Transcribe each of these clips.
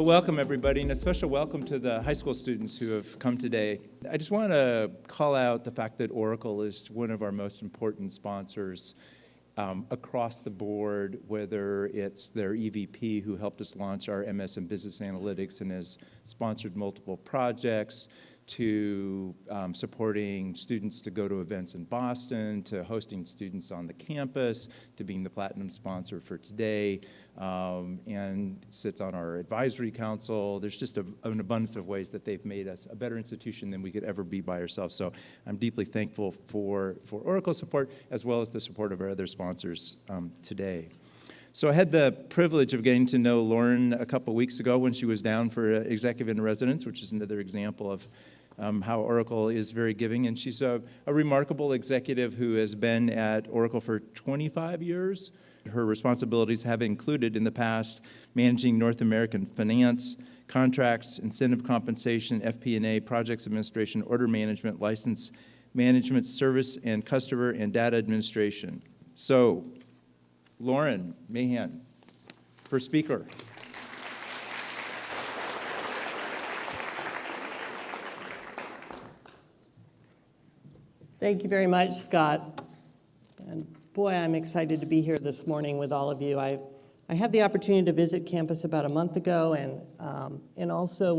Well, welcome everybody, and a special welcome to the high school students who have come today. I just want to call out the fact that Oracle is one of our most important sponsors across the board, whether it's their EVP who helped us launch our MS in Business Analytics and has sponsored multiple projects, to supporting students to go to events in Boston, to hosting students on the campus, to being the platinum sponsor for today, and sits on our advisory council. There's just an abundance of ways that they've made us a better institution than we could ever be by ourselves. So I'm deeply thankful for Oracle's support, as well as the support of our other sponsors today. So I had the privilege of getting to know Loren a couple weeks ago when she was down for executive in residence, which is another example of how Oracle is very giving. And she's a remarkable executive who has been at Oracle for 25 years. Her responsibilities have included in the past managing North American finance, contracts, incentive compensation, FP&A, projects administration, order management, license management, service and customer and data administration. So, Loren Mahon, first speaker. Thank you very much, Scott. And boy, I'm excited to be here this morning with all of you. I had the opportunity to visit campus about a month ago, and also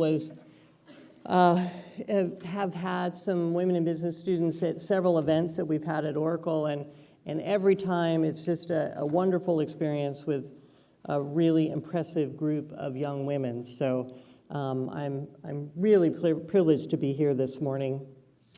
have had some women in business students at several events that we've had at Oracle, and every time it's just a wonderful experience with a really impressive group of young women. So I'm really privileged to be here this morning.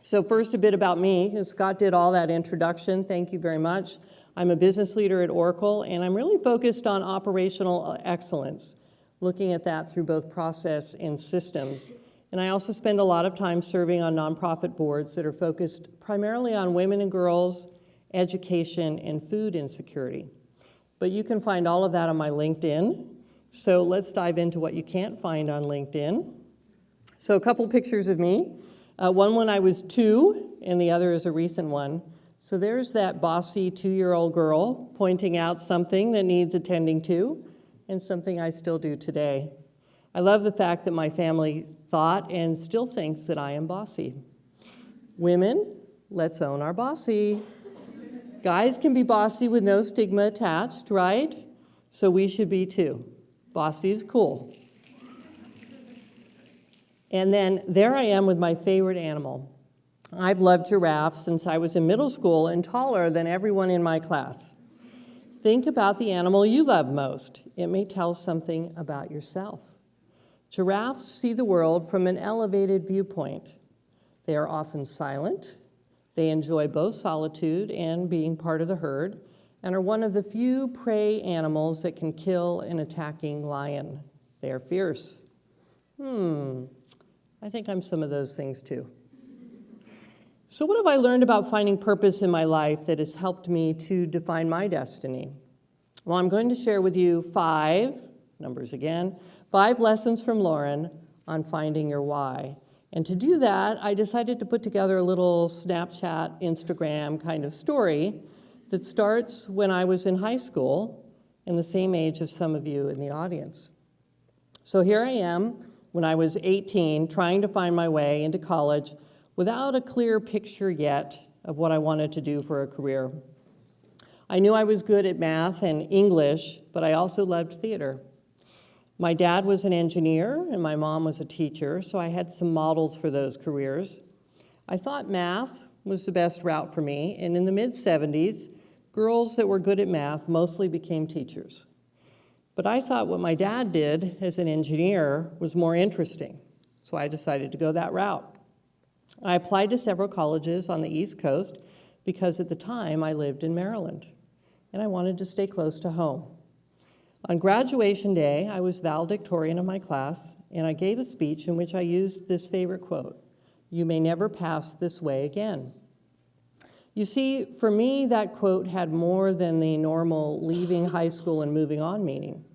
So first, a bit about me. Scott did all that introduction. Thank you very much. I'm a business leader at Oracle, and I'm really focused on operational excellence, looking at that through both process and systems. And I also spend a lot of time serving on nonprofit boards that are focused primarily on women and girls, education, and food insecurity. But you can find all of that on my LinkedIn. So let's dive into what you can't find on LinkedIn. So a couple pictures of me. One when I was 2, and the other is a recent one. So there's that bossy 2-year-old girl pointing out something that needs attending to, and something I still do today. I love the fact that my family thought and still thinks that I am bossy. Women, let's own our bossy. Guys can be bossy with no stigma attached, right? So we should be too. Bossy is cool. And then there I am with my favorite animal. I've loved giraffes since I was in middle school and taller than everyone in my class. Think about the animal you love most. It may tell something about yourself. Giraffes see the world from an elevated viewpoint. They are often silent. They enjoy both solitude and being part of the herd, and are one of the few prey animals that can kill an attacking lion. They are fierce. I think I'm some of those things too. So what have I learned about finding purpose in my life that has helped me to define my destiny? Well, I'm going to share with you 5 lessons from Loren on finding your why. And to do that, I decided to put together a little Snapchat, Instagram kind of story that starts when I was in high school and the same age as some of you in the audience. So here I am when I was 18, trying to find my way into college without a clear picture yet of what I wanted to do for a career. I knew I was good at math and English, but I also loved theater. My dad was an engineer and my mom was a teacher, so I had some models for those careers. I thought math was the best route for me, and in the mid-70s, girls that were good at math mostly became teachers. But I thought what my dad did as an engineer was more interesting, so I decided to go that route. I applied to several colleges on the East Coast because at the time I lived in Maryland, and I wanted to stay close to home. On graduation day, I was valedictorian of my class, and I gave a speech in which I used this favorite quote, "You may never pass this way again." You see, for me, that quote had more than the normal leaving high school and moving on meaning.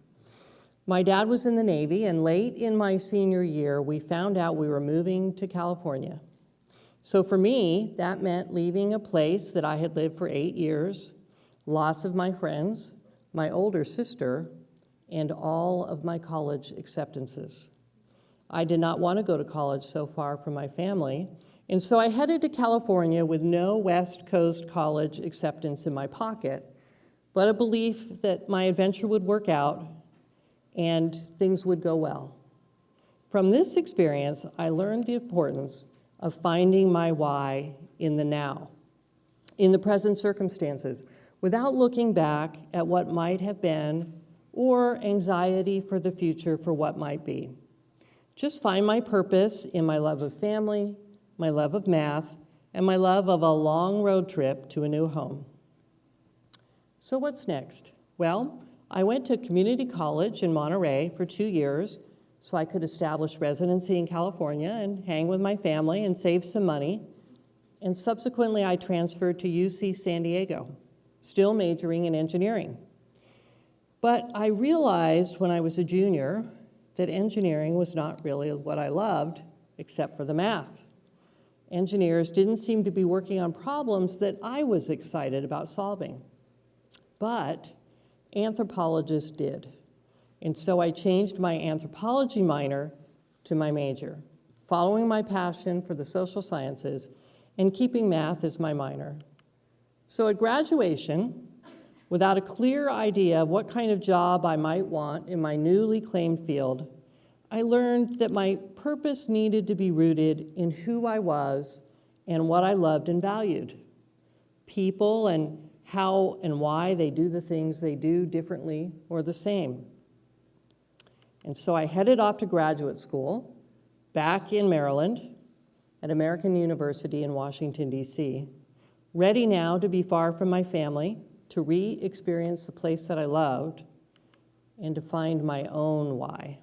My dad was in the Navy, and late in my senior year, we found out we were moving to California. So for me, that meant leaving a place that I had lived for 8 years, lots of my friends, my older sister, and all of my college acceptances. I did not want to go to college so far from my family, and so I headed to California with no West Coast college acceptance in my pocket, but a belief that my adventure would work out and things would go well. From this experience, I learned the importance of finding my why in the now, in the present circumstances, without looking back at what might have been or anxiety for the future for what might be. Just find my purpose in my love of family, my love of math, and my love of a long road trip to a new home. So what's next? Well, I went to community college in Monterey for 2 years so I could establish residency in California and hang with my family and save some money. And subsequently, I transferred to UC San Diego, still majoring in engineering. But I realized when I was a junior that engineering was not really what I loved, except for the math. Engineers didn't seem to be working on problems that I was excited about solving. But anthropologists did. And so I changed my anthropology minor to my major, following my passion for the social sciences and keeping math as my minor. So at graduation, without a clear idea of what kind of job I might want in my newly claimed field, I learned that my purpose needed to be rooted in who I was and what I loved and valued. People and how and why they do the things they do differently or the same. And so I headed off to graduate school back in Maryland at American University in Washington, D.C., ready now to be far from my family, to re-experience the place that I loved, and to find my own why.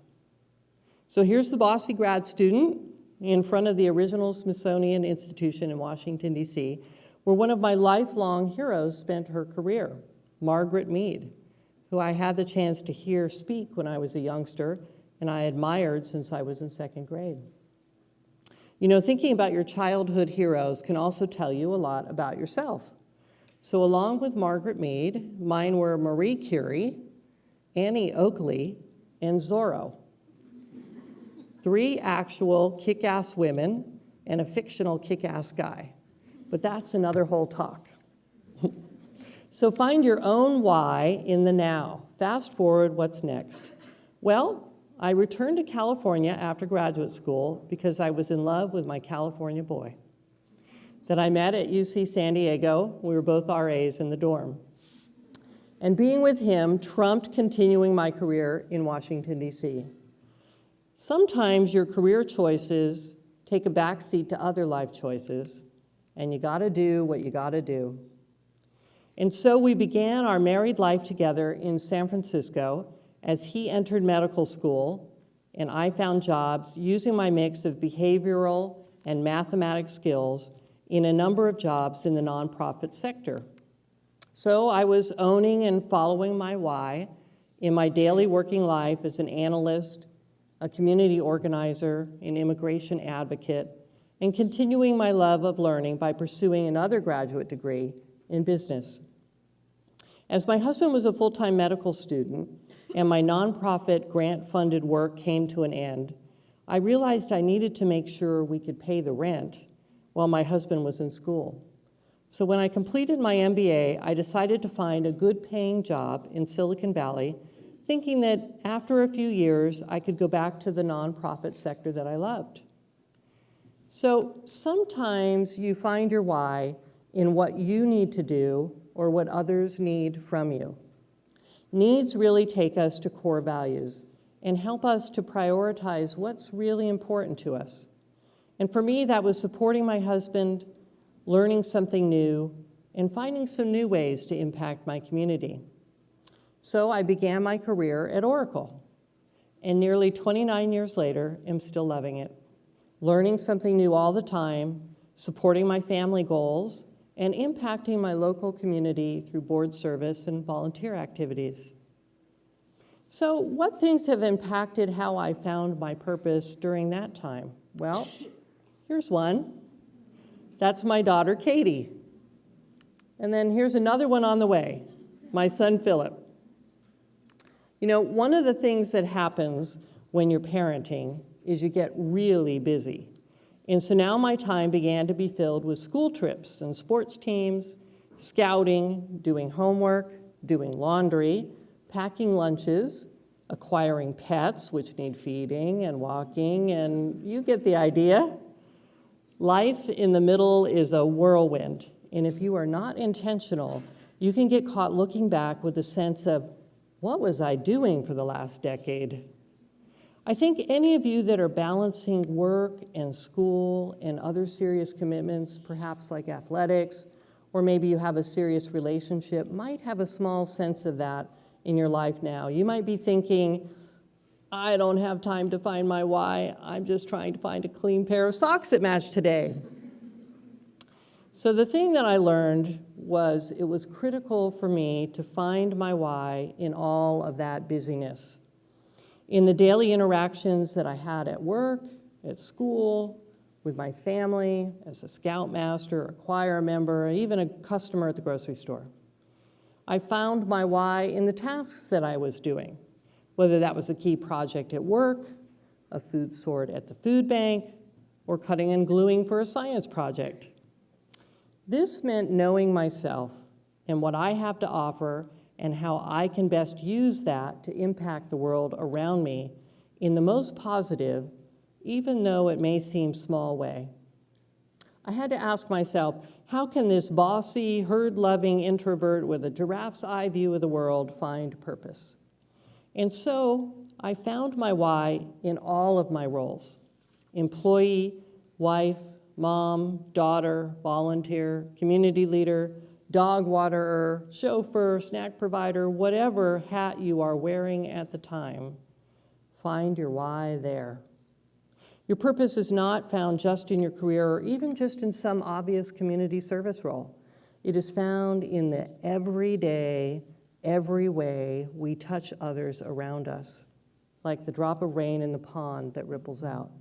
So here's the bossy grad student in front of the original Smithsonian Institution in Washington, D.C., where one of my lifelong heroes spent her career, Margaret Mead, who I had the chance to hear speak when I was a youngster, and I admired since I was in second grade. You know, thinking about your childhood heroes can also tell you a lot about yourself. So along with Margaret Mead, mine were Marie Curie, Annie Oakley, and Zorro. 3 actual kick-ass women and a fictional kick-ass guy. But that's another whole talk. So find your own why in the now. Fast forward, what's next? Well, I returned to California after graduate school because I was in love with my California boy that I met at UC San Diego. We were both RAs in the dorm. And being with him trumped continuing my career in Washington, D.C. Sometimes your career choices take a backseat to other life choices, and you gotta do what you gotta do. And so we began our married life together in San Francisco as he entered medical school and I found jobs using my mix of behavioral and mathematics skills in a number of jobs in the nonprofit sector. So I was owning and following my why in my daily working life as an analyst, a community organizer, an immigration advocate, and continuing my love of learning by pursuing another graduate degree in business. As my husband was a full-time medical student and my nonprofit grant-funded work came to an end, I realized I needed to make sure we could pay the rent while my husband was in school. So when I completed my MBA, I decided to find a good-paying job in Silicon Valley, thinking that after a few years, I could go back to the nonprofit sector that I loved. So sometimes you find your why in what you need to do or what others need from you. Needs really take us to core values and help us to prioritize what's really important to us. And for me, that was supporting my husband, learning something new, and finding some new ways to impact my community. So I began my career at Oracle, and nearly 29 years later, am still loving it. Learning something new all the time, supporting my family goals, and impacting my local community through board service and volunteer activities. So what things have impacted how I found my purpose during that time? Well, here's one. That's my daughter, Katie. And then here's another one on the way, my son, Philip. You know, one of the things that happens when you're parenting is you get really busy. And so now my time began to be filled with school trips and sports teams, scouting, doing homework, doing laundry, packing lunches, acquiring pets, which need feeding and walking, and you get the idea. Life in the middle is a whirlwind, and if you are not intentional, you can get caught looking back with a sense of, what was I doing for the last decade? I think any of you that are balancing work and school and other serious commitments, perhaps like athletics, or maybe you have a serious relationship, might have a small sense of that in your life now. You might be thinking, I don't have time to find my why. I'm just trying to find a clean pair of socks that match today. So the thing that I learned was it was critical for me to find my why in all of that busyness. In the daily interactions that I had at work, at school, with my family, as a scoutmaster, a choir member, even a customer at the grocery store. I found my why in the tasks that I was doing, whether that was a key project at work, a food sort at the food bank, or cutting and gluing for a science project. This meant knowing myself and what I have to offer and how I can best use that to impact the world around me in the most positive, even though it may seem small way. I had to ask myself, how can this bossy, herd-loving introvert with a giraffe's eye view of the world find purpose? And so I found my why in all of my roles: employee, wife, mom, daughter, volunteer, community leader, dog waterer, chauffeur, snack provider, whatever hat you are wearing at the time. Find your why there. Your purpose is not found just in your career or even just in some obvious community service role. It is found in the everyday, every way we touch others around us, like the drop of rain in the pond that ripples out.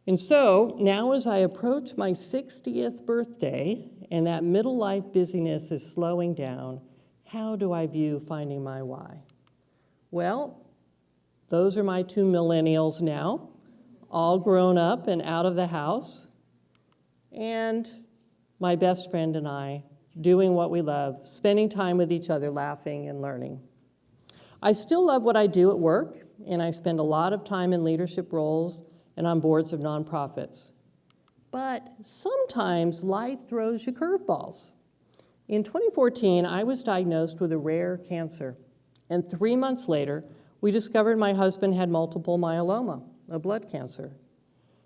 And so now as I approach my 60th birthday and that middle life busyness is slowing down, how do I view finding my why? Well, those are my two millennials now, all grown up and out of the house, and my best friend and I doing what we love, spending time with each other, laughing and learning. I still love what I do at work, and I spend a lot of time in leadership roles and on boards of nonprofits. But sometimes life throws you curveballs. In 2014, I was diagnosed with a rare cancer, and 3 months later, we discovered my husband had multiple myeloma, a blood cancer.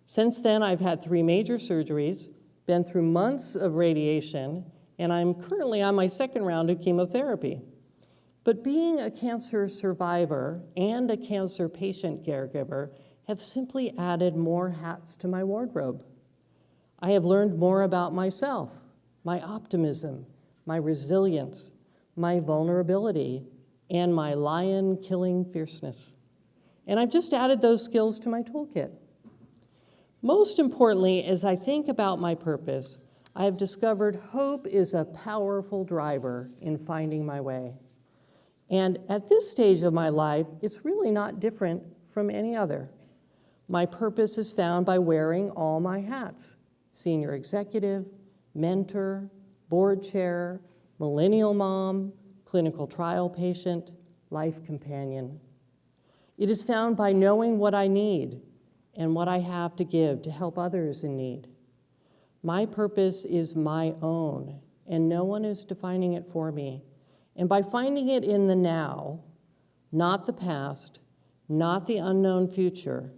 Since then, I've had 3 major surgeries, been through months of radiation, and I'm currently on my 2nd round of chemotherapy. But being a cancer survivor and a cancer patient caregiver have simply added more hats to my wardrobe. I have learned more about myself, my optimism, my resilience, my vulnerability, and my lion-killing fierceness. And I've just added those skills to my toolkit. Most importantly, as I think about my purpose, I have discovered hope is a powerful driver in finding my way. And at this stage of my life, it's really not different from any other. My purpose is found by wearing all my hats: senior executive, mentor, board chair, millennial mom, clinical trial patient, life companion. It is found by knowing what I need and what I have to give to help others in need. My purpose is my own, and no one is defining it for me. And by finding it in the now, not the past, not the unknown future,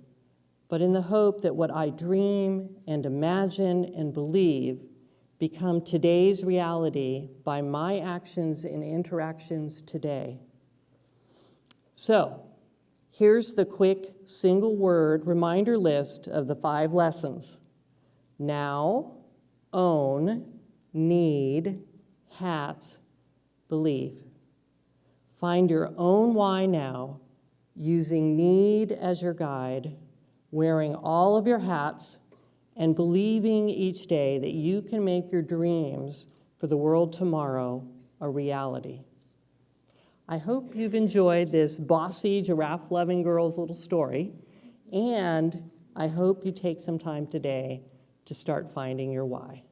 but in the hope that what I dream and imagine and believe become today's reality by my actions and interactions today. So, here's the quick single-word reminder list of the 5 lessons. Now, own, need, hats, believe. Find your own why now, using need as your guide, wearing all of your hats, and believing each day that you can make your dreams for the world tomorrow a reality. I hope you've enjoyed this bossy, giraffe-loving girl's little story, and I hope you take some time today to start finding your why.